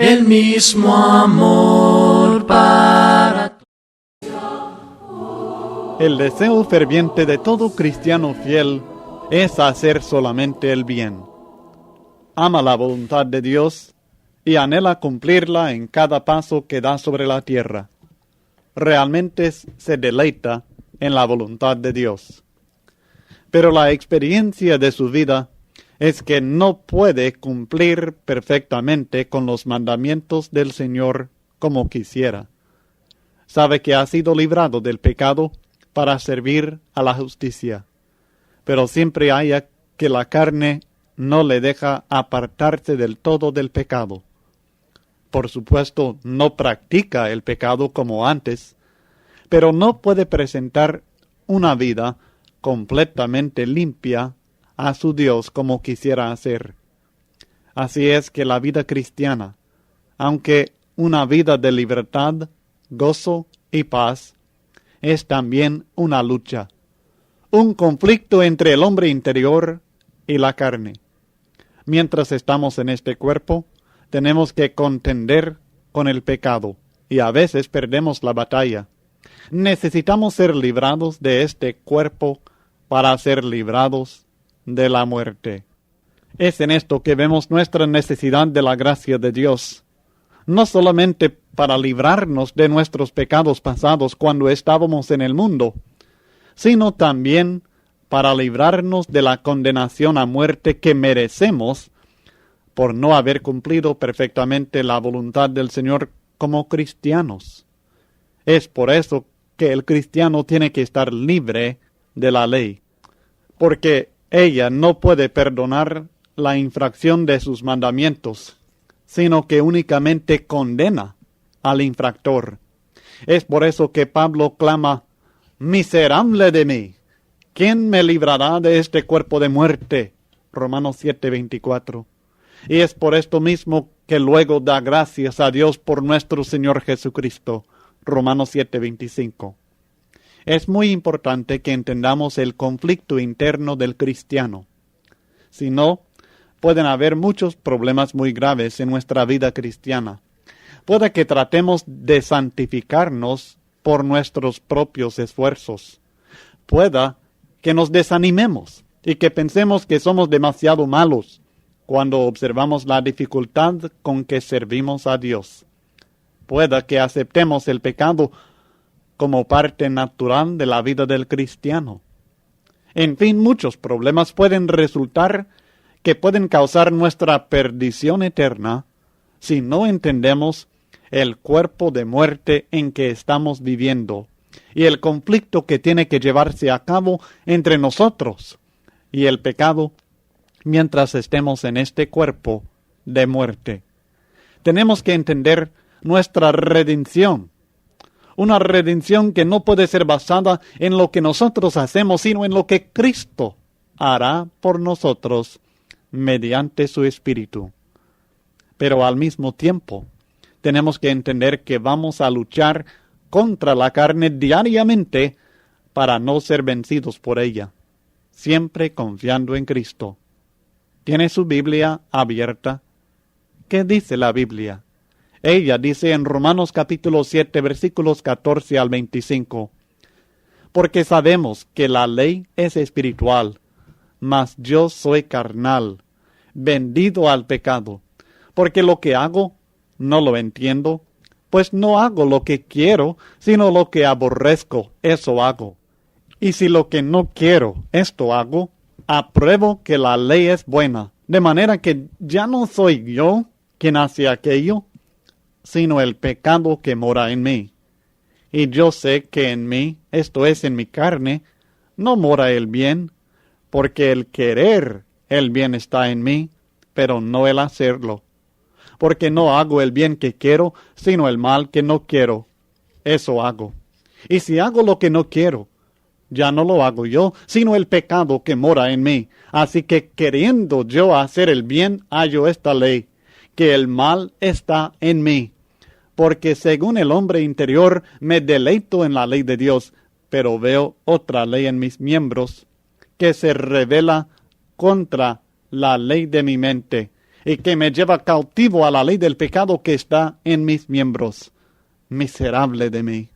el mismo amor para todos. El deseo ferviente de todo cristiano fiel es hacer solamente el bien. Ama la voluntad de Dios y anhela cumplirla en cada paso que da sobre la tierra. Realmente se deleita en la voluntad de Dios. Pero la experiencia de su vida es que no puede cumplir perfectamente con los mandamientos del Señor como quisiera. Sabe que ha sido librado del pecado para servir a la justicia, pero siempre haya que la carne no le deja apartarse del todo del pecado. Por supuesto, no practica el pecado como antes, pero no puede presentar una vida completamente limpia a su Dios como quisiera hacer. Así es que la vida cristiana, aunque una vida de libertad, gozo y paz, es también una lucha, un conflicto entre el hombre interior y la carne. Mientras estamos en este cuerpo, tenemos que contender con el pecado y a veces perdemos la batalla. Necesitamos ser librados de este cuerpo para ser librados de la muerte. Es en esto que vemos nuestra necesidad de la gracia de Dios, no solamente para librarnos de nuestros pecados pasados cuando estábamos en el mundo, sino también para librarnos de la condenación a muerte que merecemos por no haber cumplido perfectamente la voluntad del Señor como cristianos. Es por eso que el cristiano tiene que estar libre de la ley, porque ella no puede perdonar la infracción de sus mandamientos, sino que únicamente condena al infractor. Es por eso que Pablo clama, «Miserable de mí, ¿quién me librará de este cuerpo de muerte?» Romanos 7:24. Y es por esto mismo que luego da gracias a Dios por nuestro Señor Jesucristo. Romanos 7:25. Es muy importante que entendamos el conflicto interno del cristiano. Si no, pueden haber muchos problemas muy graves en nuestra vida cristiana. Puede que tratemos de santificarnos por nuestros propios esfuerzos. Pueda que nos desanimemos y que pensemos que somos demasiado malos cuando observamos la dificultad con que servimos a Dios. Pueda que aceptemos el pecado como parte natural de la vida del cristiano. En fin, muchos problemas pueden resultar que pueden causar nuestra perdición eterna si no entendemos el cuerpo de muerte en que estamos viviendo y el conflicto que tiene que llevarse a cabo entre nosotros y el pecado mientras estemos en este cuerpo de muerte. Tenemos que entender nuestra redención, una redención que no puede ser basada en lo que nosotros hacemos, sino en lo que Cristo hará por nosotros mediante su Espíritu. Pero al mismo tiempo, tenemos que entender que vamos a luchar contra la carne diariamente para no ser vencidos por ella, siempre confiando en Cristo. ¿Tiene su Biblia abierta? ¿Qué dice la Biblia? Ella dice en Romanos capítulo 7, versículos 14 al 25, «Porque sabemos que la ley es espiritual, mas yo soy carnal, vendido al pecado, porque lo que hago no lo entiendo, pues no hago lo que quiero, sino lo que aborrezco, eso hago. Y si lo que no quiero, esto hago, apruebo que la ley es buena, de manera que ya no soy yo quien hace aquello, sino el pecado que mora en mí. Y yo sé que en mí, esto es en mi carne, no mora el bien, porque el querer el bien está en mí, pero no el hacerlo. Porque no hago el bien que quiero, sino el mal que no quiero. Eso hago. Y si hago lo que no quiero, ya no lo hago yo, sino el pecado que mora en mí. Así que queriendo yo hacer el bien, hallo esta ley, que el mal está en mí. Porque según el hombre interior me deleito en la ley de Dios, pero veo otra ley en mis miembros, que se revela contra la ley de mi mente, y que me lleva cautivo a la ley del pecado que está en mis miembros. Miserable de mí.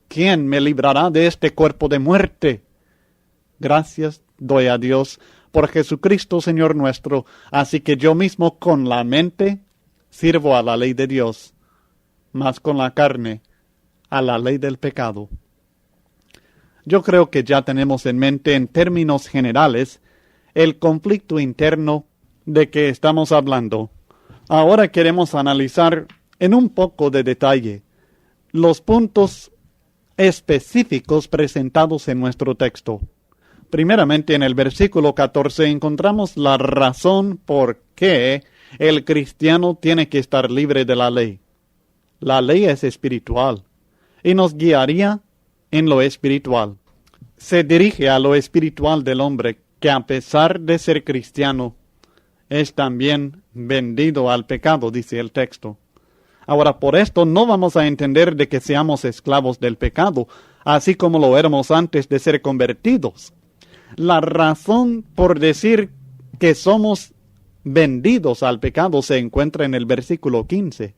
¿Quién me librará de este cuerpo de muerte? Gracias doy a Dios por Jesucristo Señor nuestro, así que yo mismo con la mente sirvo a la ley de Dios, mas con la carne a la ley del pecado. Yo creo que ya tenemos en mente en términos generales el conflicto interno de que estamos hablando. Ahora queremos analizar en un poco de detalle los puntos específicos presentados en nuestro texto. Primeramente, en el versículo 14 encontramos la razón por qué el cristiano tiene que estar libre de la ley. La ley es espiritual y nos guiaría en lo espiritual. Se dirige a lo espiritual del hombre que, a pesar de ser cristiano, es también vendido al pecado, dice el texto. Ahora, por esto no vamos a entender de que seamos esclavos del pecado, así como lo éramos antes de ser convertidos. La razón por decir que somos vendidos al pecado se encuentra en el versículo 15.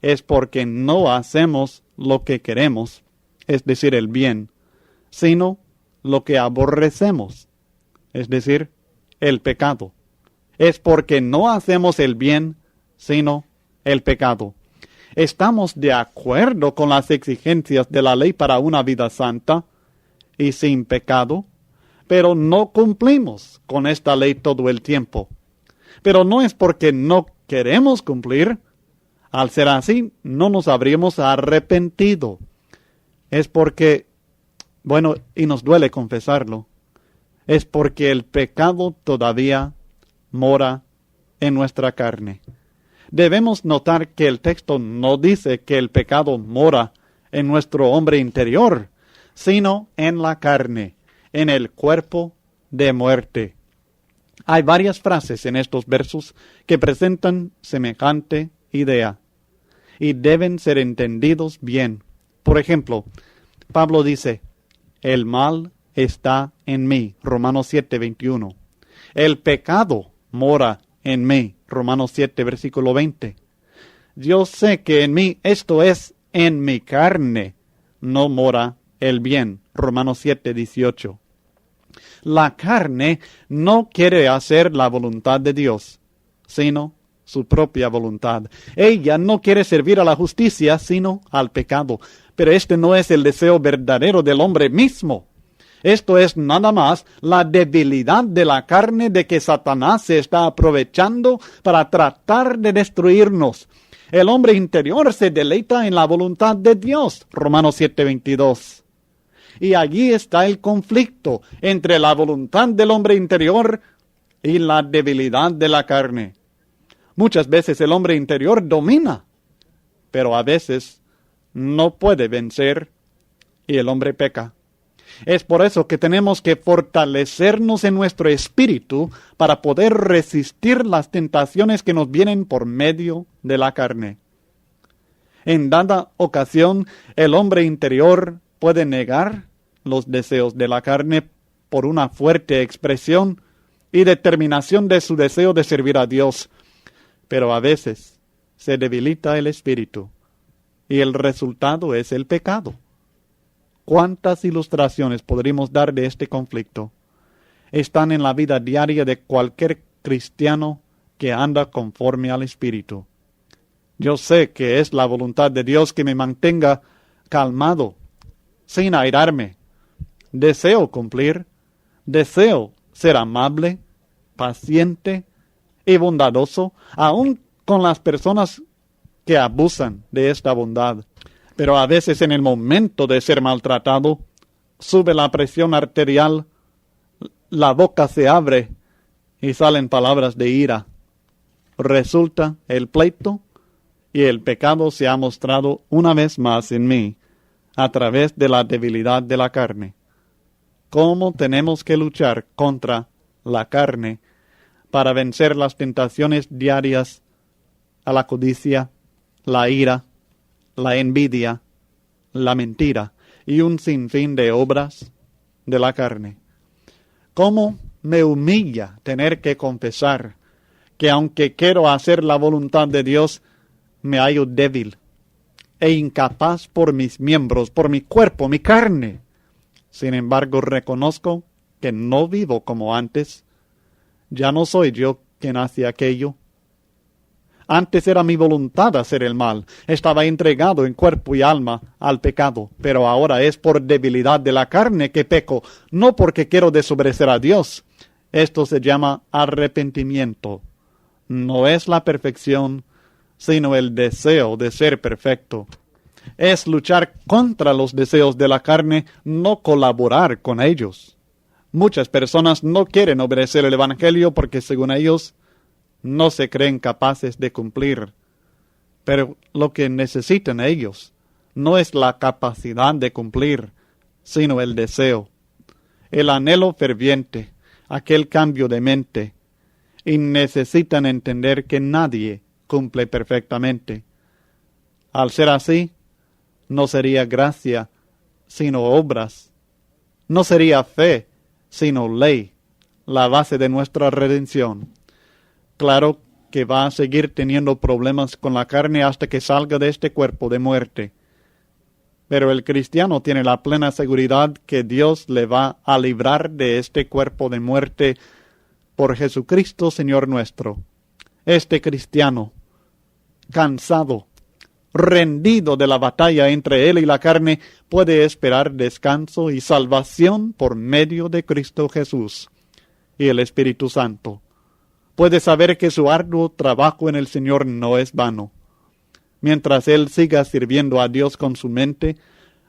Es porque no hacemos lo que queremos, es decir, el bien, sino lo que aborrecemos, es decir, el pecado. Es porque no hacemos el bien, sino el pecado. Estamos de acuerdo con las exigencias de la ley para una vida santa y sin pecado, pero no cumplimos con esta ley todo el tiempo. Pero no es porque no queremos cumplir. Al ser así, no nos habríamos arrepentido. Es porque, bueno, y nos duele confesarlo, es porque el pecado todavía mora en nuestra carne. Debemos notar que el texto no dice que el pecado mora en nuestro hombre interior, sino en la carne, en el cuerpo de muerte. Hay varias frases en estos versos que presentan semejante idea y deben ser entendidos bien. Por ejemplo, Pablo dice, el mal está en mí, Romanos 7:21. El pecado mora en mí, Romanos 7, versículo 20. Yo sé que en mí, esto es, en mi carne, no mora el bien, Romanos 7, 18. La carne no quiere hacer la voluntad de Dios, sino su propia voluntad. Ella no quiere servir a la justicia, sino al pecado. Pero este no es el deseo verdadero del hombre mismo. Esto es nada más la debilidad de la carne de que Satanás se está aprovechando para tratar de destruirnos. El hombre interior se deleita en la voluntad de Dios, Romanos 7:22. Y allí está el conflicto entre la voluntad del hombre interior y la debilidad de la carne. Muchas veces el hombre interior domina, pero a veces no puede vencer y el hombre peca. Es por eso que tenemos que fortalecernos en nuestro espíritu para poder resistir las tentaciones que nos vienen por medio de la carne. En dada ocasión, el hombre interior puede negar los deseos de la carne por una fuerte expresión y determinación de su deseo de servir a Dios, pero a veces se debilita el espíritu y el resultado es el pecado. ¿Cuántas ilustraciones podríamos dar de este conflicto? Están en la vida diaria de cualquier cristiano que anda conforme al Espíritu. Yo sé que es la voluntad de Dios que me mantenga calmado, sin airarme. Deseo cumplir, deseo ser amable, paciente y bondadoso, aun con las personas que abusan de esta bondad. Pero a veces en el momento de ser maltratado, sube la presión arterial, la boca se abre y salen palabras de ira. Resulta el pleito y el pecado se ha mostrado una vez más en mí a través de la debilidad de la carne. ¿Cómo tenemos que luchar contra la carne para vencer las tentaciones diarias a la codicia, la ira, la envidia, la mentira y un sinfín de obras de la carne? ¿Cómo me humilla tener que confesar que aunque quiero hacer la voluntad de Dios, me hallo débil e incapaz por mis miembros, por mi cuerpo, mi carne. Sin embargo, reconozco que no vivo como antes. Ya no soy yo quien hace aquello. Antes era mi voluntad hacer el mal. Estaba entregado en cuerpo y alma al pecado. Pero ahora es por debilidad de la carne que peco, no porque quiero desobedecer a Dios. Esto se llama arrepentimiento. No es la perfección, sino el deseo de ser perfecto. Es luchar contra los deseos de la carne, no colaborar con ellos. Muchas personas no quieren obedecer el Evangelio porque, según ellos, no se creen capaces de cumplir. Pero lo que necesitan ellos no es la capacidad de cumplir, sino el deseo, el anhelo ferviente, aquel cambio de mente. Y necesitan entender que nadie cumple perfectamente. Al ser así, no sería gracia, sino obras. No sería fe, sino ley, la base de nuestra redención. Claro que va a seguir teniendo problemas con la carne hasta que salga de este cuerpo de muerte. Pero el cristiano tiene la plena seguridad que Dios le va a librar de este cuerpo de muerte por Jesucristo, Señor nuestro. Este cristiano, cansado, rendido de la batalla entre él y la carne, puede esperar descanso y salvación por medio de Cristo Jesús y el Espíritu Santo. Puede saber que su arduo trabajo en el Señor no es vano. Mientras él siga sirviendo a Dios con su mente,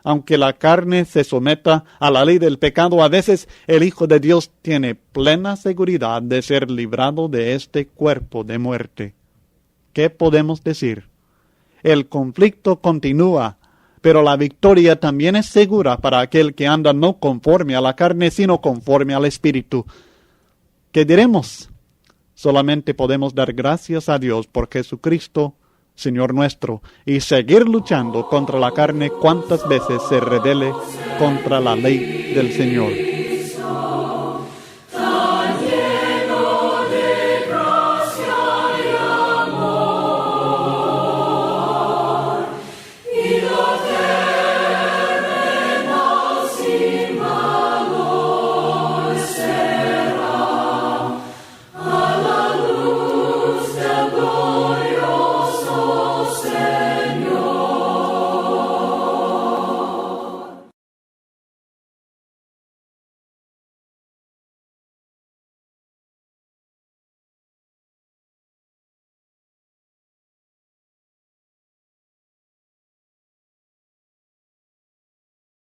aunque la carne se someta a la ley del pecado, a veces el Hijo de Dios tiene plena seguridad de ser librado de este cuerpo de muerte. ¿Qué podemos decir? El conflicto continúa, pero la victoria también es segura para aquel que anda no conforme a la carne, sino conforme al Espíritu. ¿Qué diremos? Solamente podemos dar gracias a Dios por Jesucristo, Señor nuestro, y seguir luchando contra la carne cuantas veces se rebele contra la ley del Señor.